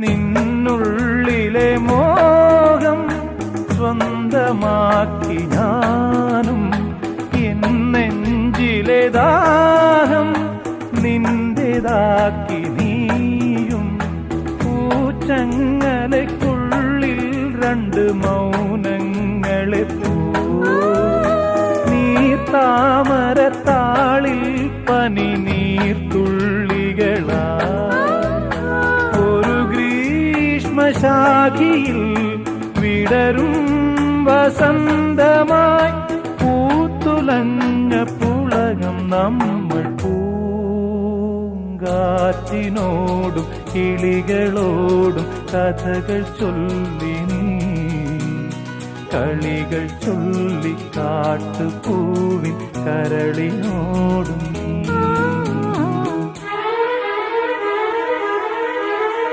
നിന്നുള്ളിലെ മോഹം സ്വന്തമാക്കി ഞാനും, എൻ നെഞ്ചിലെ ദാഹം നിന്റേതാക്കി നീയും. പൂച്ചങ്ങലയ്ക്കുള്ളിൽ രണ്ട് മൗനങ്ങളെ പോ, നീർത്താമരത്താളിൽ പനി നീർത്തുള്ളികളാ. ഒരു ഗ്രീഷ്മശാഖിയിൽ വിടരും വസന്തമായി പൂത്തുലഞ്ഞ പുളകം നമ്മൾ. പൂങ്കാറ്റിനോടും കിളികളോടും കഥകൾ ചൊല്ലി നീ, കളികൾ ചൊല്ലി കാട്ടുപൂവിൻ കരളിനോടും